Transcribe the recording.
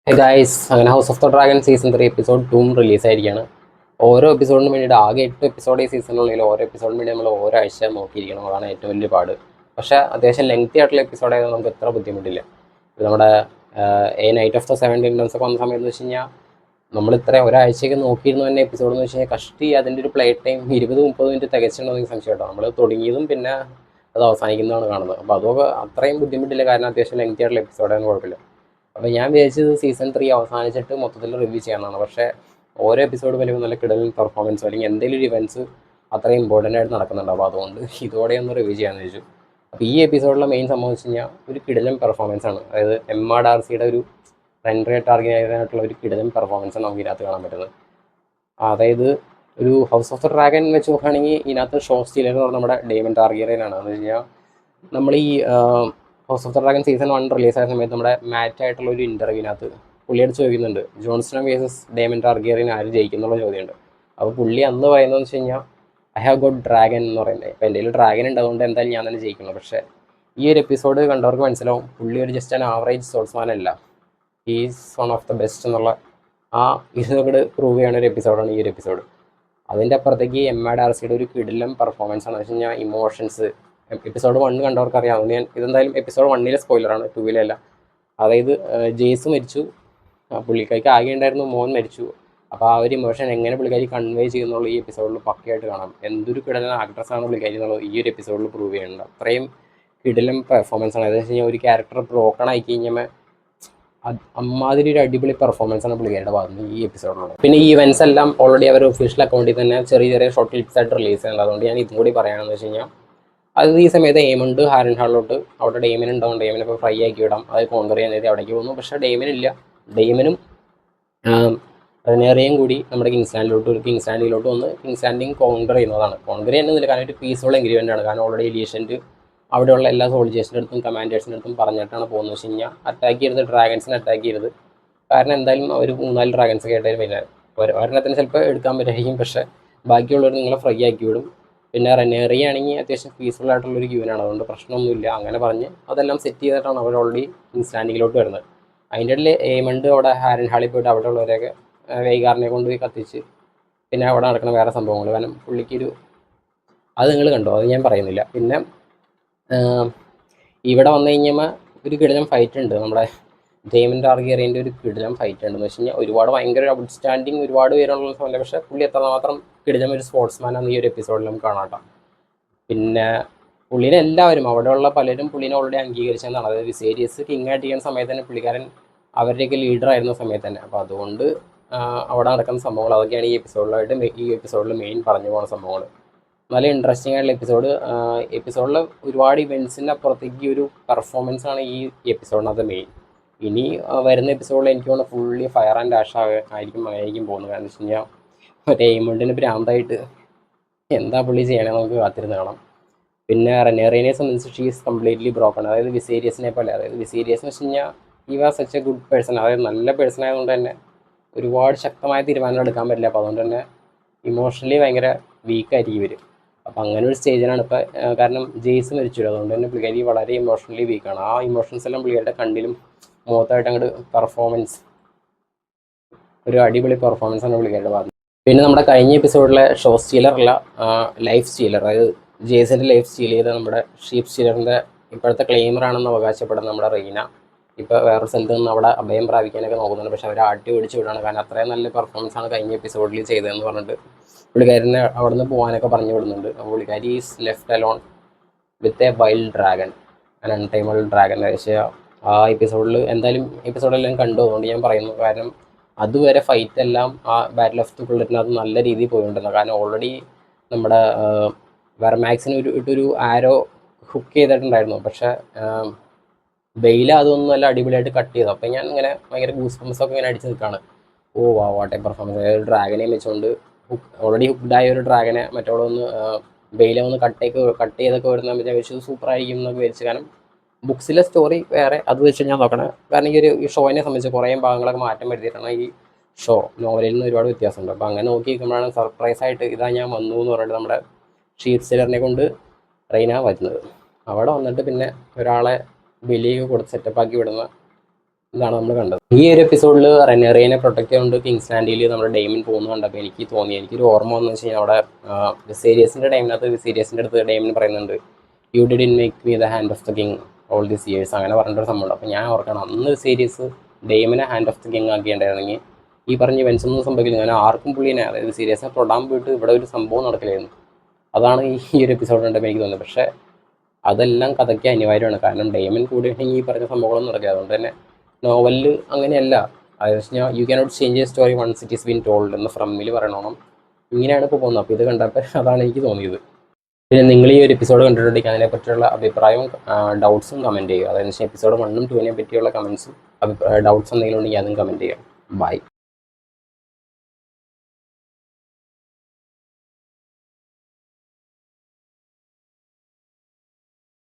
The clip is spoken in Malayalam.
ഗൈസ്, അങ്ങനെ house of the dragon season 3 episode 2 റിലീസായിരിക്കുകയാണ്. ഓരോ എപ്പിസോഡിനും വേണ്ടിയിട്ട് ആകെ 8 എപ്പിസോഡ് ഈ സീസണിനുള്ളിൽ ഓരോ എപ്പിസോഡിന് വേണ്ടി നമ്മൾ ഓരോ ആഴ്ച നോക്കിയിരിക്കണം. അതാണ് ഏറ്റവും വലിയ പാട്. പക്ഷേ അത്യാവശ്യം ലെങ്തി ആയിട്ടുള്ള എപ്പിസോഡ് ആയതുകൊണ്ട് നമുക്ക് എത്ര ബുദ്ധിമുട്ടില്ല. ഇത് നമ്മുടെ നൈറ്റ് ഓഫ് ദ 7 കിങ്ഡംസ് ഒക്കെ വന്ന സമയത്ത് എന്ന് വെച്ച് കഴിഞ്ഞാൽ നമ്മൾ ഇത്ര ഒരാഴ്ചയ്ക്ക് നോക്കിയിരുന്നു തന്നെ എപ്പിസോഡ് എന്ന് വെച്ച് കഴിഞ്ഞാൽ കഷ്ടി അതിൻ്റെ ഒരു പ്ലേ ടൈം 20-30 മിനിറ്റ് തികച്ചിട്ടുണ്ടോ എന്ന് സംശയം കേട്ടോ. നമ്മൾ തുടങ്ങിയതും പിന്നെ അത് അവസാനിക്കുന്നതാണ് കാണുന്നത്. അപ്പോൾ അതൊക്കെ അത്രയും ബുദ്ധിമുട്ടില്ല, കാരണം അത്യാവശ്യം ലെങ്തി ആയിട്ടുള്ള എപ്പിസോഡാണ്, കുഴപ്പമില്ല. അപ്പോൾ ഞാൻ വിചാരിച്ചത് സീസൺ 3 അവസാനിച്ചിട്ട് മൊത്തത്തിൽ റിവ്യൂ ചെയ്യാമെന്നാണ്. പക്ഷേ ഓരോ എപ്പിസോഡ് വരുമ്പോൾ നല്ല കിടലൻ പെർഫോമൻസോ അല്ലെങ്കിൽ എന്തെങ്കിലും ഒരു ഇവൻറ്റ്സ് അത്രയും ഇമ്പോർട്ടൻ്റ് ആയിട്ട് നടക്കുന്നുണ്ട്. അപ്പോൾ അതുകൊണ്ട് ഇതോടെ ഒന്ന് റിവ്യൂ ചെയ്യാമെന്ന് വെച്ചു. അപ്പോൾ ഈ എപ്പിസോഡിലെ മെയിൻ സംഭവം വെച്ച് കഴിഞ്ഞാൽ ഒരു കിടലൻ പെർഫോമൻസ് ആണ്. അതായത് എമ്മ ഡാർസിയുടെ ഒരു റെൻഡ്രേ ടാർഗറ്റായിട്ടുള്ള ഒരു കിടലൻ പെർഫോമൻസ് ആണ് നമുക്ക് ഇതിനകത്ത് കാണാൻ പറ്റുന്നത്. അതായത് ഒരു ഹൗസ് ഓഫ് ദ ഡ്രാഗൺ വെച്ച് നോക്കുകയാണെങ്കിൽ ഇതിനകത്ത് ഷോ സ്റ്റീലർ എന്ന് പറഞ്ഞാൽ നമ്മുടെ ഡേമൻ ടാർഗിയറിയനാണ്. എന്ന് വെച്ച് കഴിഞ്ഞാൽ നമ്മൾ ഈ house of the dragon season 1 റിലീസായ സമയത്ത് നമ്മുടെ മാറ്റായിട്ടുള്ള ഒരു ഇൻ്റർവ്യൂവിനകത്ത് പുള്ളിയോട് ചോദിക്കുന്നുണ്ട്, ജോൺസ്നോ വേഴ്സസ് ഡേമൻ ടാർഗിയറിയൻ ആര് ജയിക്കുന്നുള്ള ചോദ്യമുണ്ട്. അപ്പോൾ പുള്ളി അന്ന് പറയുന്നതെന്ന് വെച്ച് കഴിഞ്ഞാൽ ഐ ഹാവ് ഗോട്ട് ഡ്രാഗൻ എന്ന് പറയുന്നത്. ഇപ്പോൾ എൻ്റെ കയ്യിൽ ഡ്രാഗൻ ഉണ്ട്, അതുകൊണ്ട് എന്തായാലും ഞാൻ തന്നെ ജയിക്കുന്നു. പക്ഷേ ഈ ഒരു എപ്പിസോഡ് കണ്ടവർക്ക് മനസ്സിലാവും പുള്ളി ഒരു ജസ്റ്റ് ആൻ ആവറേജ് സ്പോർട്സ്മാൻ അല്ല, he's one of the best എന്നുള്ള ആ ഇതോട് പ്രൂവ് ചെയ്യുന്ന ഒരു എപ്പിസോഡാണ് ഈ ഒരു എപ്പിസോഡ്. അതിൻ്റെ അപ്പുറത്തേക്ക് എമ്മ ഡാർസിയുടെ ഒരു കിടിലം പെർഫോമൻസ് ആണ്. വെച്ച് കഴിഞ്ഞാൽ ഇമോഷൻസ് എപ്പിസോഡ് 1 കണ്ടവർക്ക് അറിയാം. ഞാൻ ഇതെന്തായാലും എപ്പിസോഡ് 1 സ്പോയിലറാണ്, 2 അതായത് ജെയ്സ് മരിച്ചു, പുള്ളിക്കാരിക്ക് ആകെ ഉണ്ടായിരുന്നു മോൻ മരിച്ചു. അപ്പോൾ ആ ഒരു ഇമോഷൻ എങ്ങനെ പുള്ളിക്കാരി കൺവേ ചെയ്യുന്നുള്ള ഈ എപ്പിസോഡിൽ പക്കയായിട്ട് കാണാം. എന്തൊരു കിടലൻ ആക്ട്രസ്സാണ് പുള്ളിക്കാരി എന്നുള്ളത് ഈ ഒരു എപ്പിസോഡിൽ പ്രൂവ് ചെയ്യുന്നുണ്ട്. അത്രയും കിടിലം പെർഫോമൻസ് ആണ്. അതെന്ന് വെച്ച് കഴിഞ്ഞാൽ ഒരു ക്യാരക്ടർ ബ്രോക്കൺ ആയി കഴിഞ്ഞാൽ അമ്മാതിരി ഒരു അടിപൊളി പെർഫോമൻസ് ആണ് പുള്ളിക്കാരുടെ ഭാഗത്ത് ഈ എപ്പിസോഡിലുള്ളത്. പിന്നെ ഈ ഇവൻറ്റ്സ് എല്ലാം ഓൾറെഡി അവർ ഒഫീഷ്യൽ അക്കൗണ്ടിൽ തന്നെ ചെറിയ ചെറിയ ഷോർട്ട് ക്ലിപ്സ് ആയിട്ട് റിലീസ് ചെയ്യുന്നുണ്ട്. അതുകൊണ്ട് ഞാൻ ഇതും കൂടി പറയുകയാണെന്ന് വെച്ച് കഴിഞ്ഞാൽ അത് ഈ സമയത്ത് എയിമുണ്ട് ഹാരൻ ഹാളിലോട്ട്. അവിടെ ഡെയ്മൻ ഉണ്ടാവും, ഡെയ്മനെ ഇപ്പോൾ ഫ്രൈ ആക്കി വിടാം, അത് കോൺകർ ചെയ്യാനായിട്ട് അവിടേക്ക് പോകുന്നു. പക്ഷേ ഡെയ്മനില്ല, ഡെയ്മനും റെനേറിയും കൂടി നമ്മുടെ കിങ്സ് ലാൻഡിലോട്ട് വന്ന് കിങ്സ് ലാൻഡിങ് കോൺകർ ചെയ്യുന്നതാണ്. കോൺകർ ചെയ്യുന്നില്ല, കാരണം ഒരു പീസ്ഫുൾ എഗ്രിമെൻ്റ് ആണ്. കാരണം ഓൾറെഡി ലീഷൻറ്റ് അവിടെയുള്ള എല്ലാ സോൾജേഴ്സിൻ്റെ അടുത്തും കമാൻഡേഴ്സിൻ്റെ അടുത്തും പറഞ്ഞിട്ടാണ് പോകുന്നത്. വെച്ച് കഴിഞ്ഞാൽ അറ്റാക്ക് ചെയ്യരുത്, ഡ്രാഗൺസിനെ അറ്റാക്ക് ചെയ്യരുത്. കാരണം എന്തായാലും അവർ 3-4 ഡ്രാഗൺസൊക്കെ ആയിട്ട് പിന്നെ ഒരെണ്ണത്തിന് ചിലപ്പോൾ എടുക്കാൻ പറ്റുമായിരിക്കും, പക്ഷേ ബാക്കിയുള്ളവർ നിങ്ങളെ ഫ്രൈ ആക്കി വിടും. പിന്നെ റെനേറി ആണെങ്കിൽ അത്യാവശ്യം പീസ്ഫുൾ ആയിട്ടുള്ളൊരു ക്യൂനാണ്, അതുകൊണ്ട് പ്രശ്നമൊന്നുമില്ല. അങ്ങനെ പറഞ്ഞ് അതെല്ലാം സെറ്റ് ചെയ്തിട്ടാണ് അവർ ഓൾറെഡി കിങ്സ് ലാൻഡിങ്ങിലോട്ട് വരുന്നത്. അതിൻ്റെ ഇടയിൽ എയ്മണ്ട് അവിടെ ഹാരൻ ഹാളിൽ പോയിട്ട് അവിടെ ഉള്ളവരെയൊക്കെ വൈകാറിനെ കൊണ്ടുപോയി കത്തിച്ച് പിന്നെ അവിടെ നടക്കുന്ന വേറെ സംഭവങ്ങൾ. കാരണം പുള്ളിക്കൊരു അത് നിങ്ങൾ കണ്ടോ, അത് ഞാൻ പറയുന്നില്ല. പിന്നെ ഇവിടെ വന്നു കഴിഞ്ഞാൽ ഒരു കിടിലം ഫൈറ്റ് ഉണ്ട്. നമ്മുടെ ഡേമൻ ടാർഗിയറിയൻ്റെ ഒരു കിടിലം ഫൈറ്റ് ഉണ്ടെന്ന് വെച്ച് കഴിഞ്ഞാൽ ഒരുപാട് ഭയങ്കര ഔട്ട്സ്റ്റാൻഡിങ് ഒരുപാട് പേരുള്ള സമയം, പക്ഷേ പുള്ളി എത്രമാത്രം കിടിലം ഒരു സ്പോർട്സ്മാനാണ് ഈ ഒരു എപ്പിസോഡിൽ നമുക്ക് കാണാട്ടോ. പിന്നെ പുള്ളിനെ എല്ലാവരും അവിടെയുള്ള പലരും പുള്ളിനെ ഓൾറെഡി അംഗീകരിച്ചതെന്നാണ്. അതായത് വിസേരിയസ് കിങ് ആയിട്ട് ചെയ്യുന്ന സമയത്ത് തന്നെ പുള്ളിക്കാരൻ അവരുടെയൊക്കെ ലീഡർ ആയിരുന്ന സമയത്ത് തന്നെ. അപ്പോൾ അതുകൊണ്ട് അവിടെ നടക്കുന്ന സംഭവങ്ങൾ അതൊക്കെയാണ് ഈ എപ്പിസോഡിൽ മെയിൻ പറഞ്ഞു പോകുന്ന സംഭവങ്ങൾ. നല്ല ഇൻട്രസ്റ്റിംഗ് ആയിട്ടുള്ള എപ്പിസോഡിൽ ഒരുപാട് ഇവൻറ്റ്സിൻ്റെ അപ്പുറത്തേക്ക് ഒരു പെർഫോമൻസ് ആണ് ഈ എപ്പിസോഡിനകത്ത് മെയിൻ. ഇനി വരുന്ന എപ്പിസോഡിൽ എനിക്ക് തോന്നുന്നു ഫുള്ളി ഫയർ ആൻഡ് ഡാഷ് ആയിരിക്കും പോകുന്നത്. കാരണം വെച്ച് കഴിഞ്ഞാൽ മറ്റേ എയ്മണ്ടിന് ഭ്രാന്തായിട്ട് എന്താ പുള്ളി ചെയ്യണമെന്ന് നമുക്ക് കാത്തിരുന്ന് കാണാം. പിന്നെ റെനേറിയനെ സംബന്ധിച്ച് ഷീസ് കംപ്ലീറ്റ്ലി ബ്രോക്കൺ. അതായത് വിസേരിയസിനെ പോലെ. അതായത് വിസേരിയസ് എന്ന് വെച്ച് കഴിഞ്ഞാൽ ഈ was such A good person, അതായത് നല്ല പേഴ്സൺ ആയതുകൊണ്ട് തന്നെ ഒരുപാട് ശക്തമായ തീരുമാനങ്ങൾ എടുക്കാൻ പറ്റില്ല. അപ്പോൾ അതുകൊണ്ട് തന്നെ ഇമോഷണലി ഭയങ്കര വീക്കായിരിക്കും ഇവർ. അപ്പോൾ അങ്ങനെ ഒരു സ്റ്റേജിലാണ് ഇപ്പോൾ. കാരണം ജെയ്സ് മരിച്ചു, അതുകൊണ്ട് തന്നെ പുള്ളിക്കാരി വളരെ ഇമോഷണലി വീക്കാണ്. ആ ഇമോഷൻസ് എല്ലാം പുള്ളിക്കാരുടെ കണ്ണിലും മുഖത്തായിട്ട് അങ്ങോട്ട് പെർഫോമൻസ് ഒരു അടിപൊളി പെർഫോമൻസ് ആണ് പുള്ളിക്കാരുടെ ഭാഗത്ത്. പിന്നെ നമ്മുടെ കഴിഞ്ഞ എപ്പിസോഡിലെ ഷോ സ്റ്റീലറല്ല, ലൈഫ് സ്റ്റീലർ, അതായത് ജേസിൻ്റെ ലൈഫ് സ്റ്റീൽ ചെയ്ത നമ്മുടെ ഷീപ്പ് സ്റ്റീലറിൻ്റെ ഇപ്പോഴത്തെ ക്ലെയിമറാണെന്ന് അവകാശപ്പെടുന്ന നമ്മുടെ റീന ഇപ്പോൾ വേറൊരു സ്ഥലത്ത് നിന്ന് അവിടെ അഭയം പ്രാപിക്കാനൊക്കെ നോക്കുന്നുണ്ട്. പക്ഷേ അവർ ആട്ടി ഓടിച്ച് വിടുകയാണ്. കാരണം അത്രയും നല്ല പെർഫോമൻസ് ആണ് കഴിഞ്ഞ എപ്പിസോഡിൽ ചെയ്തതെന്ന് പറഞ്ഞിട്ട് പുള്ളിക്കാരനെ അവിടെ നിന്ന് പോകാനൊക്കെ പറഞ്ഞു വിടുന്നുണ്ട്. അപ്പോൾ പുള്ളിക്കാരി is left alone with a wild dragon, an untameable dragon. പക്ഷേ ആ എന്തായാലും എപ്പിസോഡെല്ലാം കണ്ടു, അതുകൊണ്ട് ഞാൻ പറയുന്നു. കാരണം അതുവരെ ഫൈറ്റ് എല്ലാം ആ ബാറ്റിൽ ഓഫ് ദി ബുള്ളറ്റിനകത്ത് നല്ല രീതിയിൽ പോയിട്ടുണ്ടായിരുന്നു. കാരണം ഓൾറെഡി നമ്മുടെ വെർമാക്സിന് ഇട്ടൊരു ആരോ ഹുക്ക് ചെയ്തിട്ടുണ്ടായിരുന്നു. പക്ഷേ ബെയില അതൊന്നും നല്ല അടിപൊളിയായിട്ട് കട്ട് ചെയ്തു. അപ്പോൾ ഞാൻ ഇങ്ങനെ ഭയങ്കര ഗൂസ് ബംസൊക്കെ ഇങ്ങനെ അടിച്ച് നിൽക്കുകയാണ്. ഓ വാട്ടെ പെർഫോമൻസ്. അതായത് ഡ്രാഗനെ വെച്ചുകൊണ്ട് ഓൾറെഡി ഹുക്ക്ഡായ ഒരു ഡ്രാഗനെ മറ്റോടെ ഒന്ന് ബെയില ഒന്ന് കട്ട് ചെയ്തൊക്കെ വരുന്ന ഞാൻ വെച്ചത് സൂപ്പറായിരിക്കും എന്നൊക്കെ വിചാരിച്ചു. കാരണം ബുക്സിലെ സ്റ്റോറി വേറെ, അത് വെച്ച് ഞാൻ നോക്കണം. കാരണം ഈ ഷോനെ സംബന്ധിച്ച് കുറേ ഭാഗങ്ങളൊക്കെ മാറ്റം വരുത്തിയിട്ടാണ് ഈ ഷോ. നോവലിൽ നിന്ന് ഒരുപാട് വ്യത്യാസമുണ്ട്. അപ്പോൾ അങ്ങനെ നോക്കി നിൽക്കുമ്പോഴാണ് സർപ്രൈസായിട്ട് ഇതാ ഞാൻ വന്നു എന്ന് പറഞ്ഞിട്ട് നമ്മുടെ ഷീപ്പ് സ്റ്റീലറിനെ കൊണ്ട് റെയ്ന വരുന്നത്. അവിടെ വന്നിട്ട് പിന്നെ ഒരാളെ ബലിയൊക്കെ കൊടുത്ത് സെറ്റപ്പാക്കി വിടുന്ന ഇതാണ് നമ്മൾ കണ്ടത്. ഈ ഒരു എപ്പിസോഡിൽ റെനേറിയനെ പ്രൊട്ടക്ട് ചെയ്തുകൊണ്ട് കിങ്സ് ലാൻഡിൽ നമ്മുടെ ഡെയ്മൻ പോകുന്നത് കണ്ടപ്പോൾ എനിക്ക് തോന്നി, എനിക്കൊരു ഓർമ്മ വന്നു വെച്ച് കഴിഞ്ഞാൽ അവിടെ വിസേരിയസിൻ്റെ ടൈമിനകത്ത് വിസേരിയസിൻ്റെ അടുത്ത് ഡെയ്മൻ പറയുന്നുണ്ട്, you didn't make me the hand of the king all these years, അങ്ങനെ പറഞ്ഞിട്ടൊരു സംഭവമുണ്ട്. അപ്പോൾ ഞാൻ ഓർക്കണം, അന്ന് വിസേരിയസ് ഡെയ്മനെ ഹാൻഡ് ഓഫ് ദ കിങ് ആക്കിയിട്ടുണ്ടായിരുന്നെങ്കിൽ ഈ പറഞ്ഞ ഇവൻസ് ഒന്നും സംഭവിക്കില്ല. ഞാൻ ആർക്കും പുള്ളിനെ, അതായത് സീരിയസിനെ തൊടാൻ പോയിട്ട് ഇവിടെ ഒരു സംഭവം നടക്കില്ലായിരുന്നു. അതാണ് ഈ ഒരു എപ്പിസോഡ് കണ്ടപ്പോൾ എനിക്ക് തോന്നുന്നത്. പക്ഷേ അതെല്ലാം കഥയ്ക്ക് അനിവാര്യമാണ്. കാരണം ഡെയ്മൻ കൂടിയിട്ടുണ്ടെങ്കിൽ ഈ പറഞ്ഞ സംഭവങ്ങളൊന്നും നടക്കില്ല. അതുകൊണ്ട് തന്നെ നോവലിൽ അങ്ങനെയല്ല. അതെന്ന് വെച്ച് കഴിഞ്ഞാൽ you cannot change a story once it is been told എന്ന് ഫ്രമ്മിൽ പറയണം. ഇങ്ങനെയാണ് ഇപ്പോൾ പോകുന്നത്. അപ്പോൾ ഇത് കണ്ടപ്പോൾ അതാണ് എനിക്ക് തോന്നിയത്. പിന്നെ നിങ്ങൾ ഈ ഒരു എപ്പിസോഡ് കണ്ടിട്ടുണ്ടെങ്കിൽ അതിനെപ്പറ്റിയുള്ള അഭിപ്രായവും ഡൗട്ട്സും കമൻറ്റ് ചെയ്യുക. അതായത് എപ്പിസോഡ് 1ഉം 2നെ പറ്റിയുള്ള കമൻസും ഡൗട്ട്സ് എന്തെങ്കിലും ഉണ്ടെങ്കിൽ അതും കമൻറ്റ് ചെയ്യുക. ബൈ.